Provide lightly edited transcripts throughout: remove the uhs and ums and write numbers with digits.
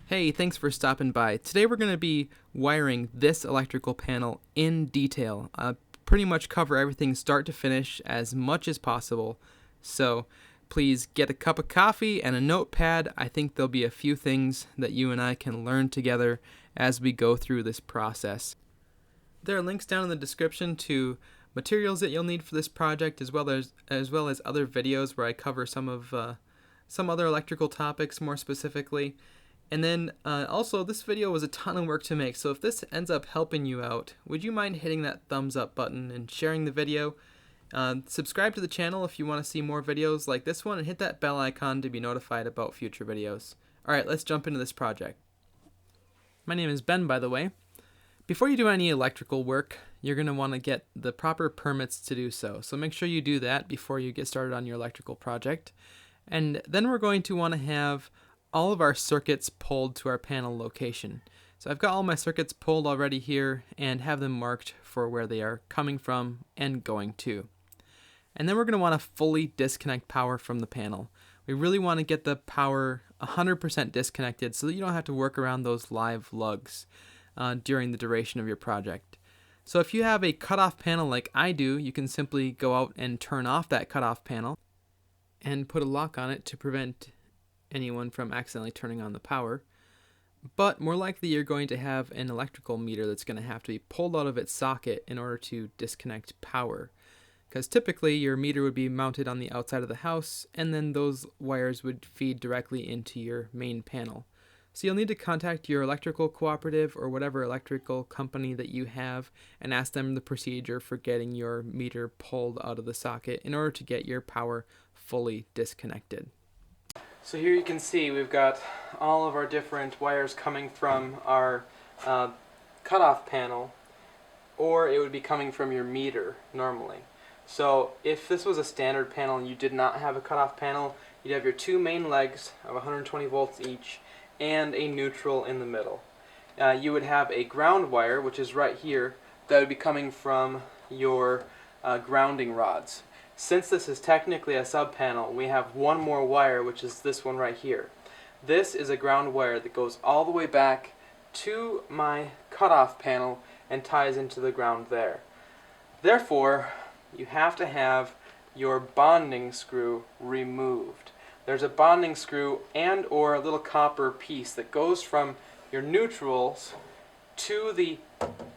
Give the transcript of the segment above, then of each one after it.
Hey, thanks for stopping by. Today we're going to be wiring this electrical panel in detail. Pretty much cover everything start to finish as much as possible. So please get a cup of coffee and a notepad. I think there'll be a few things that you and I can learn together as we go through this process. There are links down in the description to materials that you'll need for this project, as well as other videos where I cover some other electrical topics more specifically. And then also, this video was a ton of work to make, so if this ends up helping you out, would you mind hitting that thumbs up button and sharing the video? Subscribe to the channel if you want to see more videos like this one, and hit that bell icon to be notified about future videos. Alright, let's jump into this project. My name is Ben, by the way. Before you do any electrical work, you're going to want to get the proper permits to do so. So make sure you do that before you get started on your electrical project. And then we're going to want to have all of our circuits pulled to our panel location. So I've got all my circuits pulled already here and have them marked for where they are coming from and going to. And then we're going to want to fully disconnect power from the panel. We really want to get the power 100% disconnected so that you don't have to work around those live lugs during the duration of your project. So if you have a cutoff panel like I do, you can simply go out and turn off that cutoff panel and put a lock on it to prevent anyone from accidentally turning on the power. But more likely you're going to have an electrical meter that's going to have to be pulled out of its socket in order to disconnect power, because typically your meter would be mounted on the outside of the house and then those wires would feed directly into your main panel. So you'll need to contact your electrical cooperative or whatever electrical company that you have and ask them the procedure for getting your meter pulled out of the socket in order to get your power fully disconnected. So here you can see we've got all of our different wires coming from our cutoff panel, or it would be coming from your meter normally. So if this was a standard panel and you did not have a cutoff panel, you'd have your two main legs of 120 volts each and a neutral in the middle. You would have a ground wire, which is right here, that would be coming from your grounding rods. Since this is technically a sub-panel, we have one more wire, which is this one right here. This is a ground wire that goes all the way back to my cutoff panel and ties into the ground there. Therefore, you have to have your bonding screw removed. There's a bonding screw and or a little copper piece that goes from your neutrals to the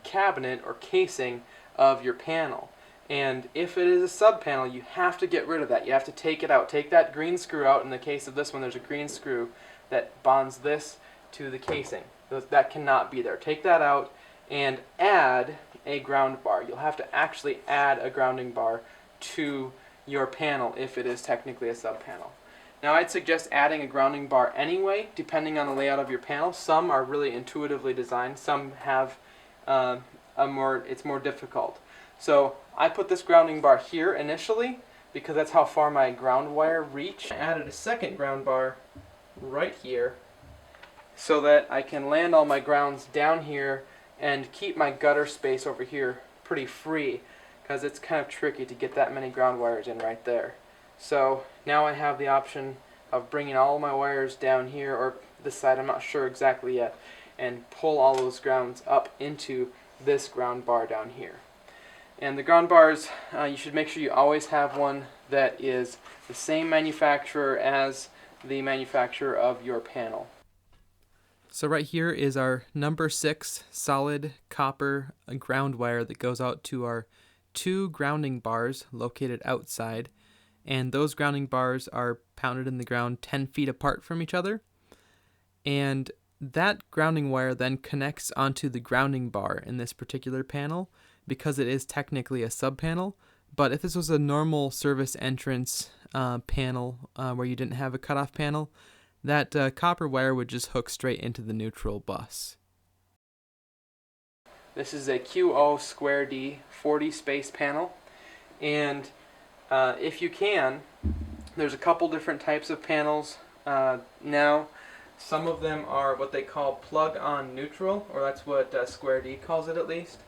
cabinet or casing of your panel. And if it is a sub-panel, you have to get rid of that. You have to take it out. Take that green screw out. In the case of this one, there's a green screw that bonds this to the casing. That cannot be there. Take that out and add a ground bar. You'll have to actually add a grounding bar to your panel if it is technically a sub-panel. Now I'd suggest adding a grounding bar anyway, depending on the layout of your panel. Some are really intuitively designed. Some have it's more difficult. So I put this grounding bar here initially because that's how far my ground wire reached. I added a second ground bar right here so that I can land all my grounds down here and keep my gutter space over here pretty free, because it's kind of tricky to get that many ground wires in right there. So now I have the option of bringing all my wires down here, or this side, I'm not sure exactly yet, and pull all those grounds up into this ground bar down here. And the ground bars, you should make sure you always have one that is the same manufacturer as the manufacturer of your panel. So right here is our number 6 solid copper ground wire that goes out to our 2 grounding bars located outside. And those grounding bars are pounded in the ground 10 feet apart from each other. And that grounding wire then connects onto the grounding bar in this particular panel, because it is technically a sub-panel. But if this was a normal service entrance panel where you didn't have a cutoff panel, that copper wire would just hook straight into the neutral bus. This is a QO2D 40 space panel, and if you can, there's a couple different types of panels now. Some of them are what they call plug-on neutral, or that's what Square D calls it at least.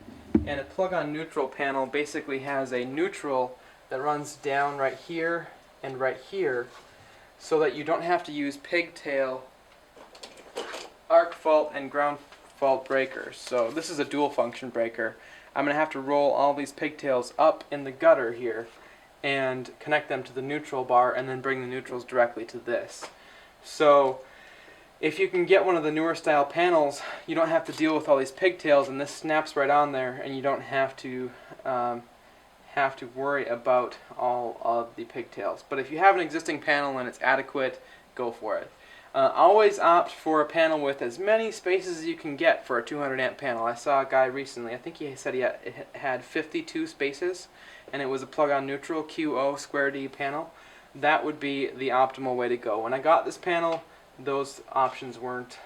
And a plug-on neutral panel basically has a neutral that runs down right here and right here, so that you don't have to use pigtail arc fault and ground fault breakers. So this is a dual function breaker. I'm going to have to roll all these pigtails up in the gutter here and connect them to the neutral bar and then bring the neutrals directly to this. So if you can get one of the newer style panels, you don't have to deal with all these pigtails, and this snaps right on there, and you don't have to worry about all of the pigtails. But if you have an existing panel and it's adequate, go for it. Always opt for a panel with as many spaces as you can get for a 200 amp panel. I saw a guy recently, I think he said he had 52 spaces, and it was a plug-on neutral QO square D panel. That would be the optimal way to go. When I got this panel, those options weren't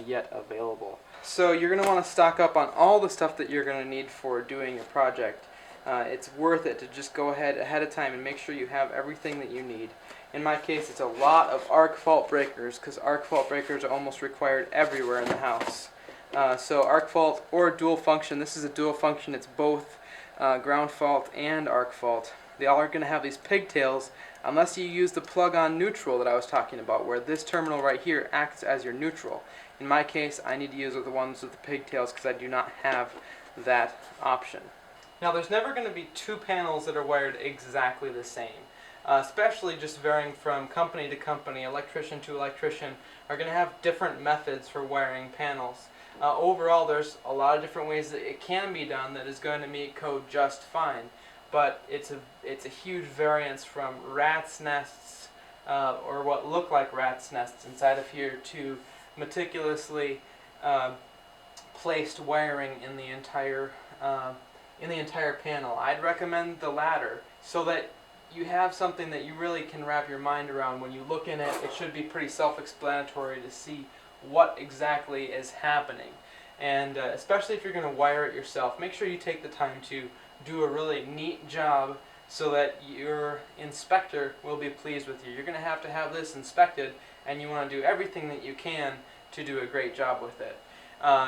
yet available. So you're going to want to stock up on all the stuff that you're going to need for doing your project. It's worth it to just go ahead of time and make sure you have everything that you need. In my case, it's a lot of arc fault breakers, because arc fault breakers are almost required everywhere in the house. So arc fault or dual function. This is a dual function. It's both ground fault and arc fault. They all are going to have these pigtails unless you use the plug-on neutral that I was talking about, where this terminal right here acts as your neutral. In my case, I need to use the ones with the pigtails because I do not have that option. Now, there's never going to be two panels that are wired exactly the same. Especially just varying from company to company, electrician to electrician, are going to have different methods for wiring panels. Overall, there's a lot of different ways that it can be done that is going to meet code just fine. But it's a huge variance from rat's nests, or what look like rat's nests inside of here, to meticulously placed wiring in the entire panel. I'd recommend the latter, so that you have something that you really can wrap your mind around. When you look in it, it should be pretty self-explanatory to see what exactly is happening. And especially if you're going to wire it yourself, make sure you take the time to do a really neat job so that your inspector will be pleased with you. You're going to have this inspected, and you want to do everything that you can to do a great job with it.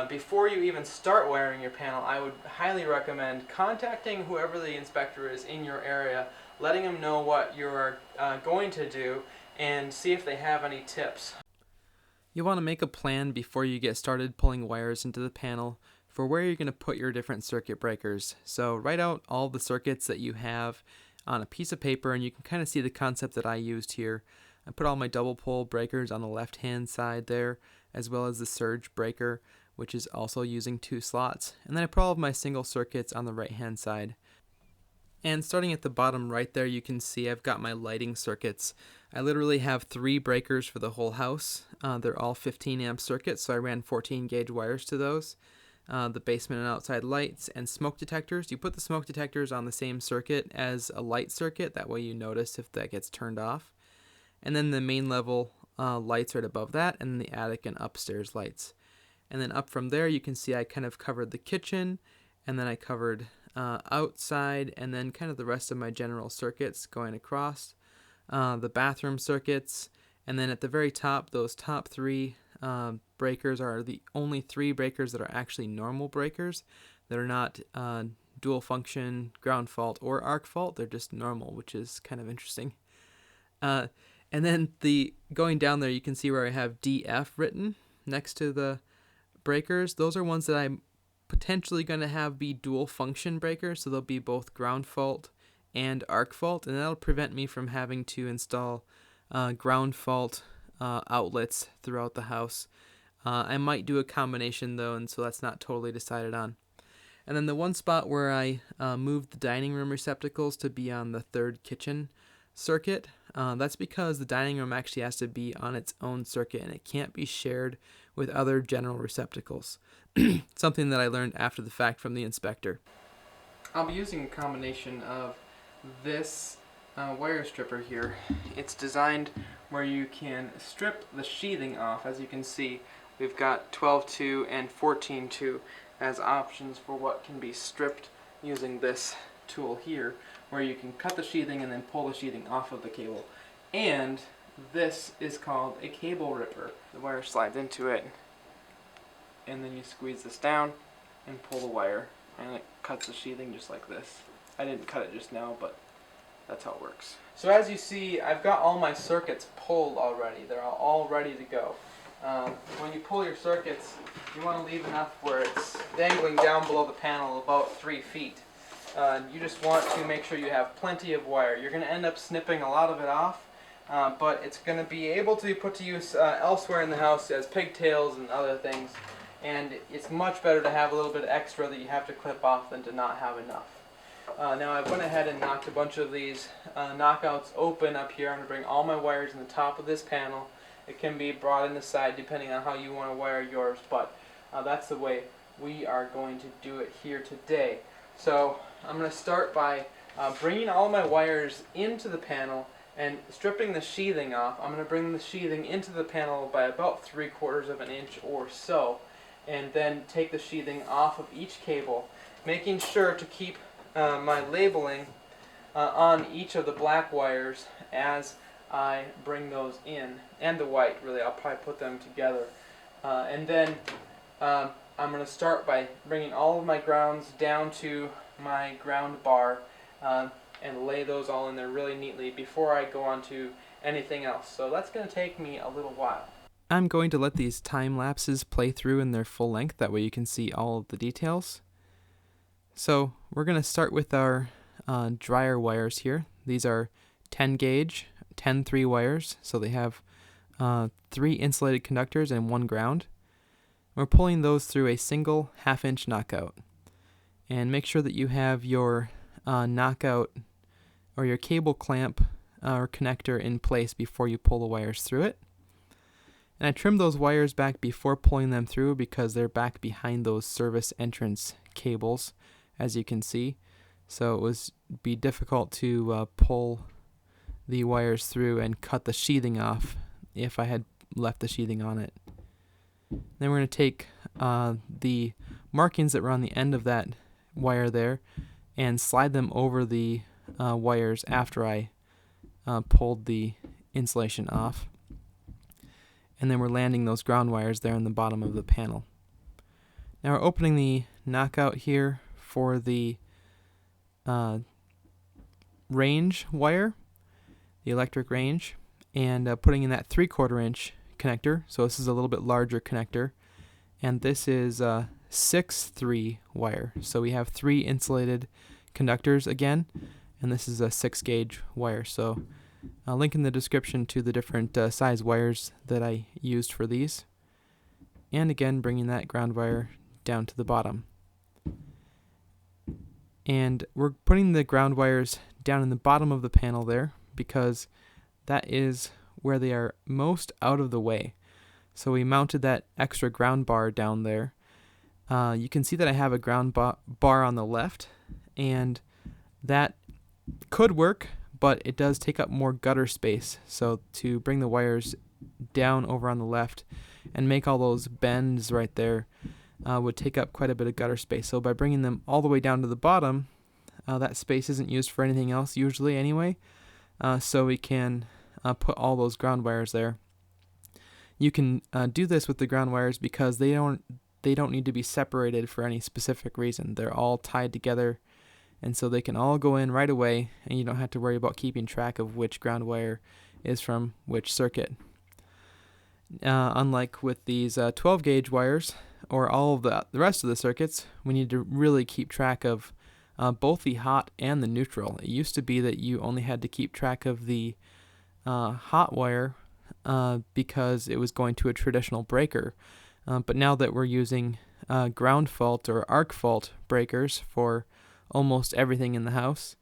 Before you even start wiring your panel, I would highly recommend contacting whoever the inspector is in your area, letting them know what you're going to do, and see if they have any tips. You want to make a plan before you get started pulling wires into the panel for where you're going to put your different circuit breakers. So write out all the circuits that you have on a piece of paper, and you can kind of see the concept that I used here. I put all my double pole breakers on the left hand side there, as well as the surge breaker, which is also using 2 slots. And then I put all of my single circuits on the right hand side. And starting at the bottom right there, you can see I've got my lighting circuits. I literally have 3 breakers for the whole house. They're all 15 amp circuits, so I ran 14 gauge wires to those. The basement and outside lights and smoke detectors. You put the smoke detectors on the same circuit as a light circuit, that way you notice if that gets turned off. And then the main level lights right above that, and then the attic and upstairs lights. And then up from there, you can see I kind of covered the kitchen, and then I covered outside, and then kind of the rest of my general circuits going across, the bathroom circuits, and then at the very top, those top 3 breakers are the only 3 breakers that are actually normal breakers. They're not dual function, ground fault, or arc fault. They're just normal, which is kind of interesting. And then going down there, you can see where I have DF written next to the breakers. Those are ones that I'm potentially going to have be dual function breakers, so they'll be both ground fault and arc fault, and that'll prevent me from having to install ground fault outlets throughout the house. I might do a combination though, and so that's not totally decided on. And then the one spot where I moved the dining room receptacles to be on the 3rd kitchen circuit, that's because the dining room actually has to be on its own circuit, and it can't be shared with other general receptacles. Something that I learned after the fact from the inspector. I'll be using a combination of this wire stripper here. It's designed where you can strip the sheathing off. As you can see, we've got 12-2 and 14-2 as options for what can be stripped using this tool here, where you can cut the sheathing and then pull the sheathing off of the cable. And this is called a cable ripper. The wire slides into it, and then you squeeze this down and pull the wire, and it cuts the sheathing just like this. I didn't cut it just now, but that's how it works. So as you see, I've got all my circuits pulled already. They're all ready to go. when you pull your circuits, you want to leave enough where it's dangling down below the panel about 3 feet. You just want to make sure you have plenty of wire. You're going to end up snipping a lot of it off, but it's going to be able to be put to use elsewhere in the house as pigtails and other things. And it's much better to have a little bit extra that you have to clip off than to not have enough. Now I went ahead and knocked a bunch of these knockouts open up here. I'm going to bring all my wires in the top of this panel. It can be brought in the side depending on how you want to wire yours, but that's the way we are going to do it here today. So I'm going to start by bringing all my wires into the panel and stripping the sheathing off. I'm going to bring the sheathing into the panel by about 3/4 of an inch or so, and then take the sheathing off of each cable, making sure to keep my labeling on each of the black wires as I bring those in, and the white, really. I'll probably put them together. And then I'm going to start by bringing all of my grounds down to my ground bar and lay those all in there really neatly before I go on to anything else. So that's going to take me a little while. I'm going to let these time lapses play through in their full length, that way you can see all of the details. So we're going to start with our dryer wires here. These are 10 gauge, 10-3 wires, so they have 3 insulated conductors and 1 ground. We're pulling those through a single 1/2 inch knockout. And make sure that you have your knockout or your cable clamp or connector in place before you pull the wires through it. And I trimmed those wires back before pulling them through because they're back behind those service entrance cables, as you can see. So it would be difficult to pull the wires through and cut the sheathing off if I had left the sheathing on it. Then we're going to take the markings that were on the end of that wire there and slide them over the wires after I pulled the insulation off. And then we're landing those ground wires there in the bottom of the panel. Now we're opening the knockout here for the range wire, the electric range, and putting in that 3/4 inch connector. So this is a little bit larger connector, and this is 6-3 wire. So we have 3 insulated conductors again, and this is a 6 gauge wire. So I'll link in the description to the different size wires that I used for these. And again, bringing that ground wire down to the bottom. And we're putting the ground wires down in the bottom of the panel there because that is where they are most out of the way. So we mounted that extra ground bar down there. You can see that I have a ground bar on the left, and that could work, but it does take up more gutter space. So to bring the wires down over on the left and make all those bends right there would take up quite a bit of gutter space. So by bringing them all the way down to the bottom, that space isn't used for anything else usually anyway. So we can put all those ground wires there. You can do this with the ground wires because they don't need to be separated for any specific reason. They're all tied together, and so they can all go in right away, and you don't have to worry about keeping track of which ground wire is from which circuit. Unlike with these 12 gauge wires or all of the rest of the circuits, we need to really keep track of both the hot and the neutral. It used to be that you only had to keep track of the hot wire because it was going to a traditional breaker. But now that we're using ground fault or arc fault breakers for almost everything in the house,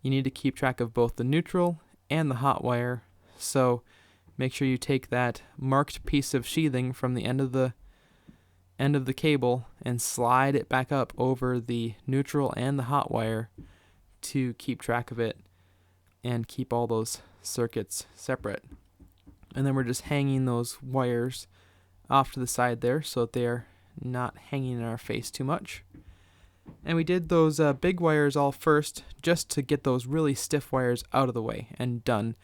you need to keep track of both the neutral and the hot wire. So make sure you take that marked piece of sheathing from the end of the cable and slide it back up over the neutral and the hot wire to keep track of it and keep all those circuits separate. And then we're just hanging those wires off to the side there so that they're not hanging in our face too much. And we did those big wires all first just to get those really stiff wires out of the way and done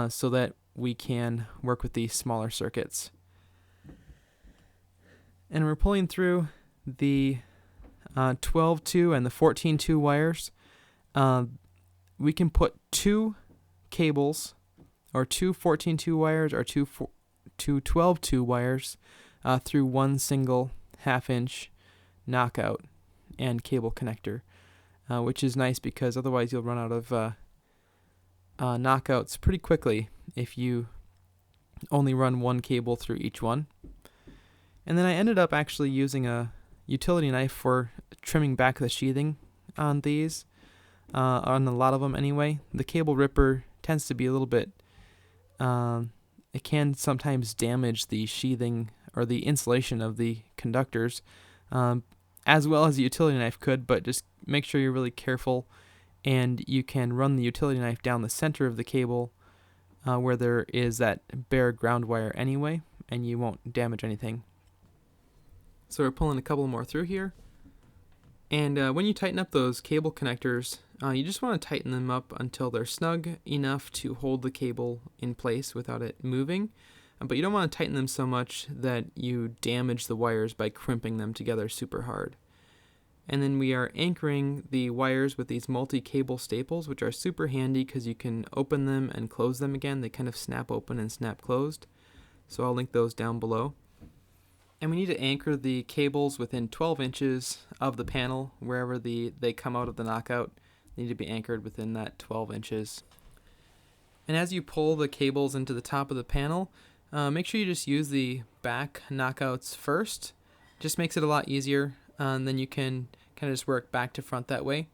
so that we can work with these smaller circuits. And we're pulling through the 12-2 and the 14-2 wires. We can put 2 cables or 2 14-2 wires or two two 12-2 wires through one single 1/2-inch knockout and cable connector, which is nice because otherwise you'll run out of knockouts pretty quickly if you only run one cable through each one. And then I ended up actually using a utility knife for trimming back the sheathing on these, on a lot of them anyway. The cable ripper tends to be a little bit, it can sometimes damage the sheathing or the insulation of the conductors, as well as the utility knife could, but just make sure you're really careful, and you can run the utility knife down the center of the cable where there is that bare ground wire anyway, and you won't damage anything. So we're pulling a couple more through here. And when you tighten up those cable connectors, you just want to tighten them up until they're snug enough to hold the cable in place without it moving. But you don't want to tighten them so much that you damage the wires by crimping them together super hard. And then we are anchoring the wires with these multi-cable staples, which are super handy because you can open them and close them again. They kind of snap open and snap closed. So I'll link those down below. And we need to anchor the cables within 12 inches of the panel. Wherever they come out of the knockout, they need to be anchored within that 12 inches. And as you pull the cables into the top of the panel, make sure you just use the back knockouts first. Just makes it a lot easier, and then you can kind of just work back to front that way.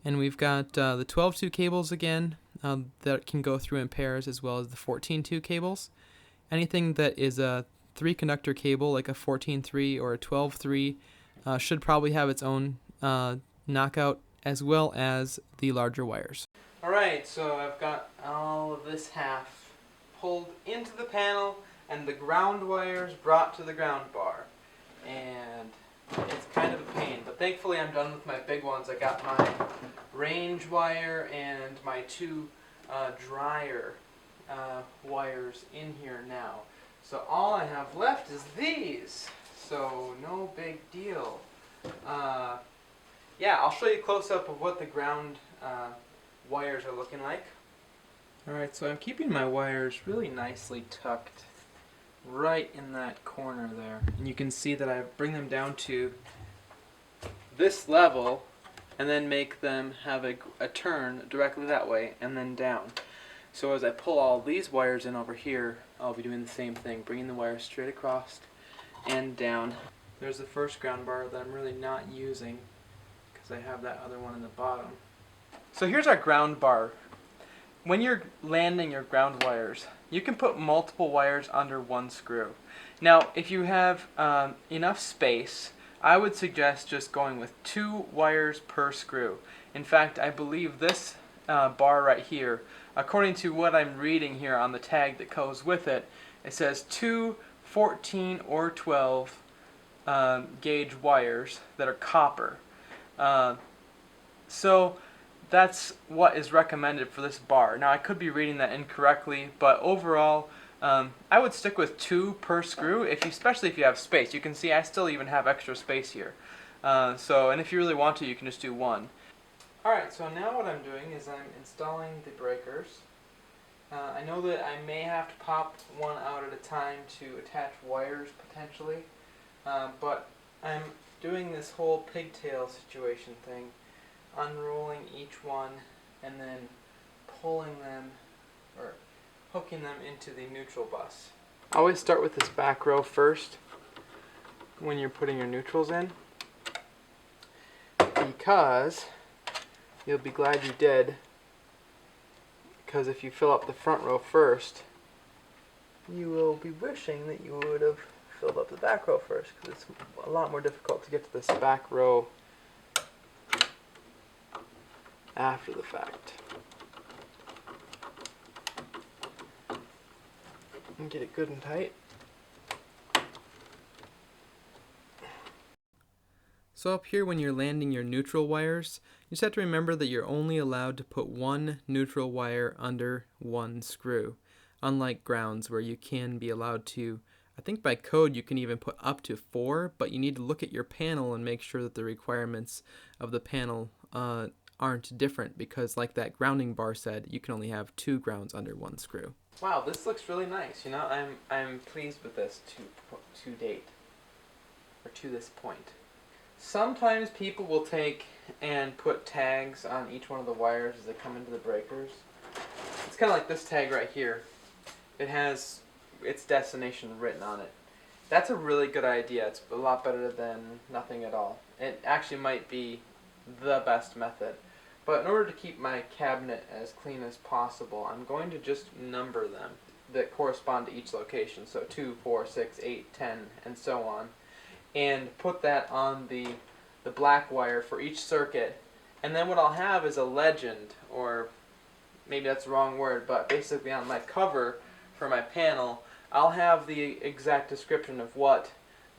And we've got the 12-2 cables again that can go through in pairs, as well as the 14-2 cables. Anything that is a 3-conductor cable, like a 14-3 or a 12-3, should probably have its own knockout, as well as the larger wires. Alright, so I've got all of this half pulled into the panel and the ground wires brought to the ground bar. And it's kind of a pain, but thankfully I'm done with my big ones. I got my range wire and my 2 dryer wires in here now. So all I have left is these, so no big deal. Yeah, I'll show you a close-up of what the ground wires are looking like. Alright, so I'm keeping my wires really nicely tucked right in that corner there. And you can see that I bring them down to this level and then make them have a turn directly that way and then down. So as I pull all these wires in over here, I'll be doing the same thing, bringing the wires straight across and down. There's the first ground bar that I'm really not using because I have that other one in the bottom. So here's our ground bar. When you're landing your ground wires, you can put multiple wires under one screw. Now, if you have enough space, I would suggest just going with 2 wires per screw. In fact, I believe this bar right here, according to what I'm reading here on the tag that goes with it, it says 2 14 or 12 gauge wires that are copper. So that's what is recommended for this bar. Now I could be reading that incorrectly, but overall I would stick with 2 per screw, especially if you have space. You can see I still even have extra space here. And if you really want to, you can just do 1. Alright, so now what I'm doing is I'm installing the breakers. I know that I may have to pop one out at a time to attach wires potentially, but I'm doing this whole pigtail situation thing, unrolling each one and then pulling them or hooking them into the neutral bus. Always start with this back row first when you're putting your neutrals in, because you'll be glad you did, because if you fill up the front row first, you will be wishing that you would have filled up the back row first, because it's a lot more difficult to get to this back row after the fact. And get it good and tight. So up here, when you're landing your neutral wires, you just have to remember that you're only allowed to put 1 neutral wire under 1 screw, unlike grounds where you can be allowed to, I think by code you can even put up to 4, but you need to look at your panel and make sure that the requirements of the panel aren't different, because like that grounding bar said, you can only have 2 grounds under 1 screw. Wow, this looks really nice. You know, I'm pleased with this to date, or to this point. Sometimes people will take and put tags on each one of the wires as they come into the breakers. It's kind of like this tag right here. It has its destination written on it. That's a really good idea. It's a lot better than nothing at all. It actually might be the best method. But in order to keep my cabinet as clean as possible, I'm going to just number them that correspond to each location. So 2, 4, 6, 8, 10, and so on. And put that on the black wire for each circuit. And then what I'll have is a legend, or maybe that's the wrong word, but basically on my cover for my panel, I'll have the exact description of what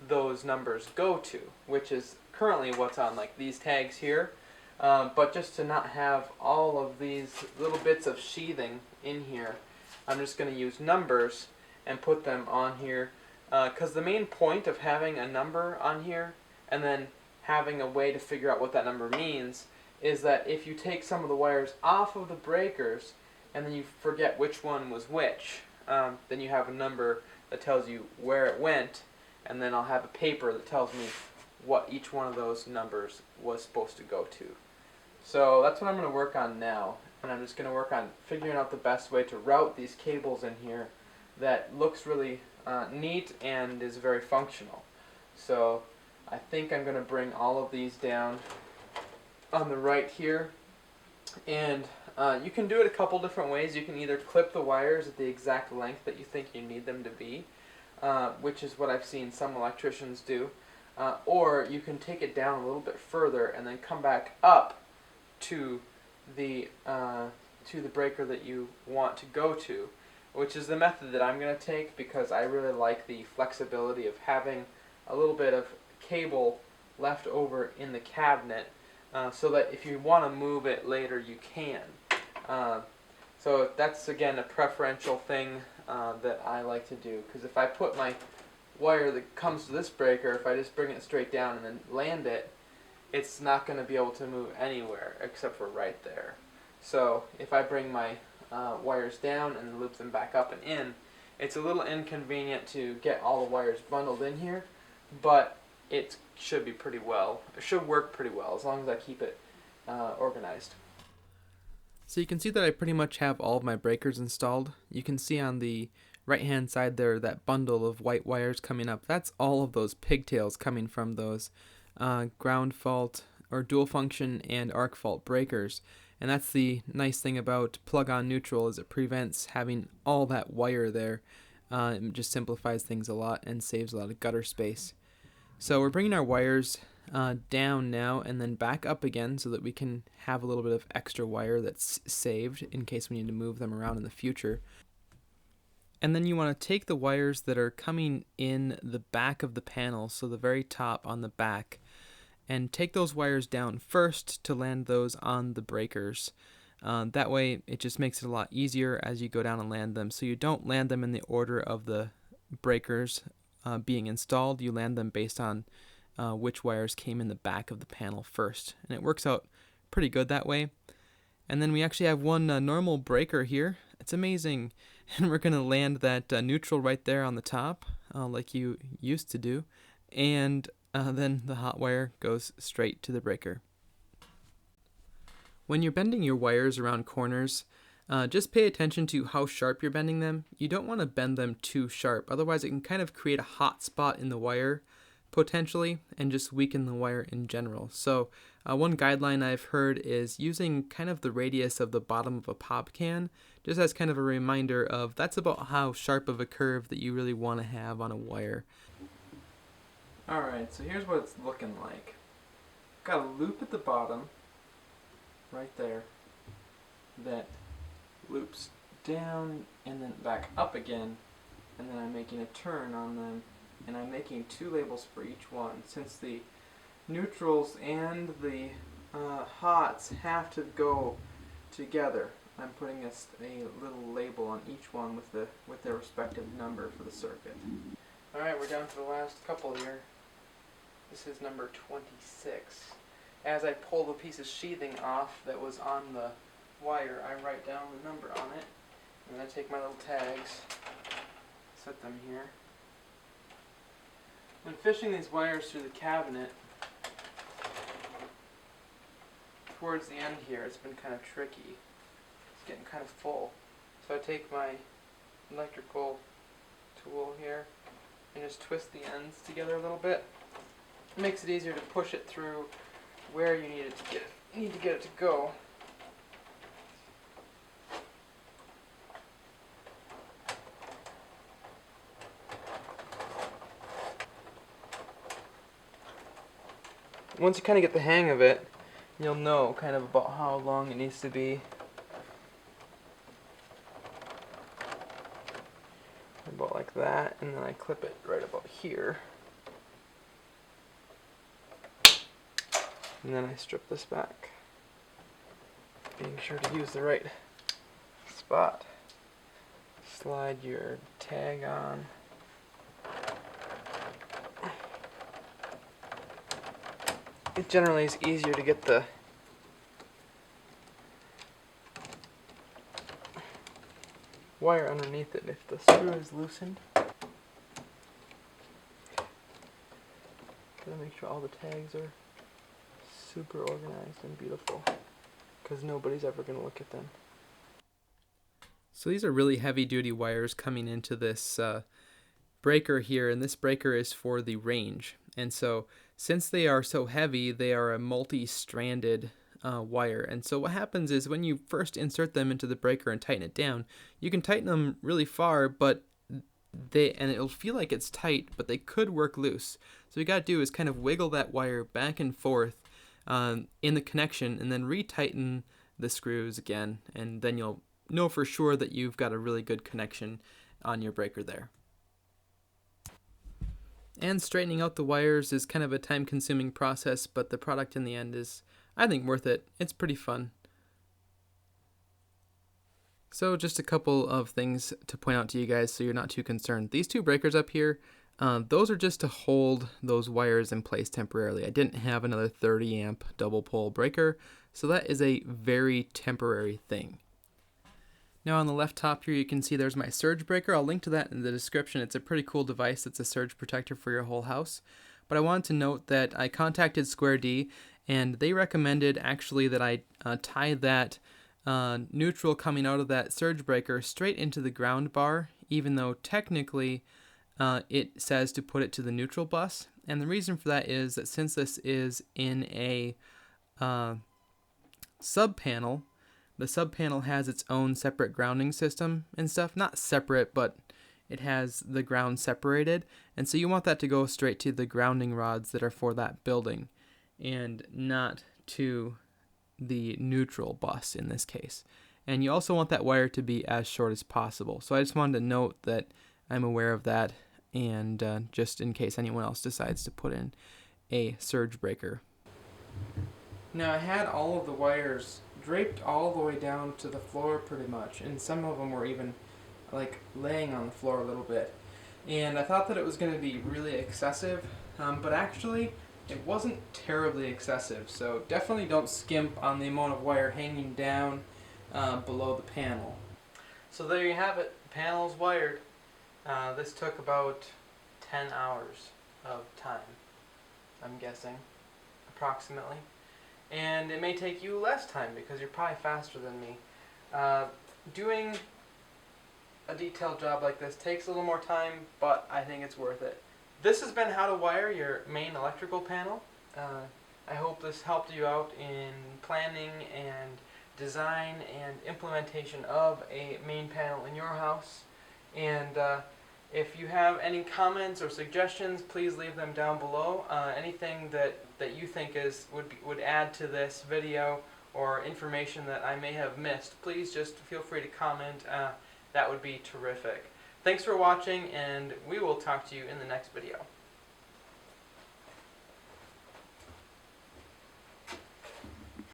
those numbers go to, which is currently what's on like these tags here. But just to not have all of these little bits of sheathing in here, I'm just going to use numbers and put them on here. Because the main point of having a number on here and then having a way to figure out what that number means is that if you take some of the wires off of the breakers and then you forget which one was which, then you have a number that tells you where it went, and then I'll have a paper that tells me what each one of those numbers was supposed to go to. So that's what I'm going to work on now, and I'm just going to work on figuring out the best way to route these cables in here that looks really neat and is very functional. So I think I'm going to bring all of these down on the right here, and you can do it a couple different ways. You can either clip the wires at the exact length that you think you need them to be, which is what I've seen some electricians do, or you can take it down a little bit further and then come back up to the breaker that you want to go to, which is the method that I'm going to take because I really like the flexibility of having a little bit of cable left over in the cabinet, so that if you want to move it later you can. So that's again a preferential thing that I like to do, because if I put my wire that comes to this breaker, if I just bring it straight down and then land it, it's not going to be able to move anywhere except for right there. So if I bring my wires down and loop them back up and in, it's a little inconvenient to get all the wires bundled in here, but it should be pretty well. It should work pretty well as long as I keep it organized. So you can see that I pretty much have all of my breakers installed. You can see on the right hand side there that bundle of white wires coming up. That's all of those pigtails coming from those ground fault or dual function and arc fault breakers. And that's the nice thing about plug-on neutral, is it prevents having all that wire there. It just simplifies things a lot and saves a lot of gutter space. So we're bringing our wires down now and then back up again so that we can have a little bit of extra wire that's saved in case we need to move them around in the future. And then you want to take the wires that are coming in the back of the panel, so the very top on the back, and take those wires down first to land those on the breakers. That way it just makes it a lot easier as you go down and land them. So you don't land them in the order of the breakers being installed. You land them based on which wires came in the back of the panel first. And it works out pretty good that way. And then we actually have one normal breaker here. It's amazing. And we're going to land that neutral right there on the top, like you used to do. And then the hot wire goes straight to the breaker. When you're bending your wires around corners, just pay attention to how sharp you're bending them. You don't want to bend them too sharp, otherwise it can kind of create a hot spot in the wire potentially and just weaken the wire in general. So one guideline I've heard is using kind of the radius of the bottom of a pop can, just as kind of a reminder of that's about how sharp of a curve that you really want to have on a wire. Alright, so here's what it's looking like. Got a loop at the bottom, right there, that loops down and then back up again, and then I'm making a turn on them, and I'm making two labels for each one. Since the neutrals and the hots have to go together, I'm putting a little label on each one with their respective number for the circuit. Alright, we're down to the last couple here. This is number 26. As I pull the piece of sheathing off that was on the wire, I write down the number on it, I'm going to take my little tags, set them here. When fishing these wires through the cabinet, towards the end here, it's been kind of tricky. It's getting kind of full. So I take my electrical tool here and just twist the ends together a little bit. It makes it easier to push it through where you need it to get it. You need to get it to go. Once you kind of get the hang of it, you'll know kind of about how long it needs to be. About like that, and then I clip it right about here. And then I strip this back. Being sure to use the right spot. Slide your tag on. It generally is easier to get the wire underneath it if the screw is loosened. Gotta make sure all the tags are super organized and beautiful, because nobody's ever gonna look at them. So these are really heavy duty wires coming into this breaker here, and this breaker is for the range. And so since they are so heavy, they are a multi-stranded wire. And so what happens is when you first insert them into the breaker and tighten it down, you can tighten them really far, but it'll feel like it's tight, but they could work loose. So what you got to do is kind of wiggle that wire back and forth in the connection, and then retighten the screws again, and then you'll know for sure that you've got a really good connection on your breaker there. And straightening out the wires is kind of a time-consuming process, but the product in the end is, I think, worth it. It's pretty fun. So just a couple of things to point out to you guys so you're not too concerned. These two breakers up here, those are just to hold those wires in place temporarily. I didn't have another 30 amp double pole breaker, so that is a very temporary thing. Now on the left top here you can see there's my surge breaker. I'll link to that in the description. It's a pretty cool device. It's a surge protector for your whole house. But I wanted to note that I contacted Square D, and they recommended actually that I tie that neutral coming out of that surge breaker straight into the ground bar, even though technically it says to put it to the neutral bus. And the reason for that is that since this is in a sub panel, the sub panel has its own separate grounding system and stuff. Not separate, but it has the ground separated. And so you want that to go straight to the grounding rods that are for that building, and not to the neutral bus in this case. And you also want that wire to be as short as possible. So I just wanted to note that I'm aware of that, and just in case anyone else decides to put in a surge breaker. Now I had all of the wires draped all the way down to the floor pretty much, and some of them were even like laying on the floor a little bit. And I thought that it was going to be really excessive, but actually it wasn't terribly excessive. So definitely don't skimp on the amount of wire hanging down below the panel. So there you have it. The panel's wired. This took about 10 hours of time, I'm guessing, approximately. And it may take you less time because you're probably faster than me. Doing a detailed job like this takes a little more time, but I think it's worth it. This has been how to wire your main electrical panel. I hope this helped you out in planning and design and implementation of a main panel in your house. And if you have any comments or suggestions, please leave them down below. Anything that you think would add to this video, or information that I may have missed, please just feel free to comment. That would be terrific. Thanks for watching, and we will talk to you in the next video.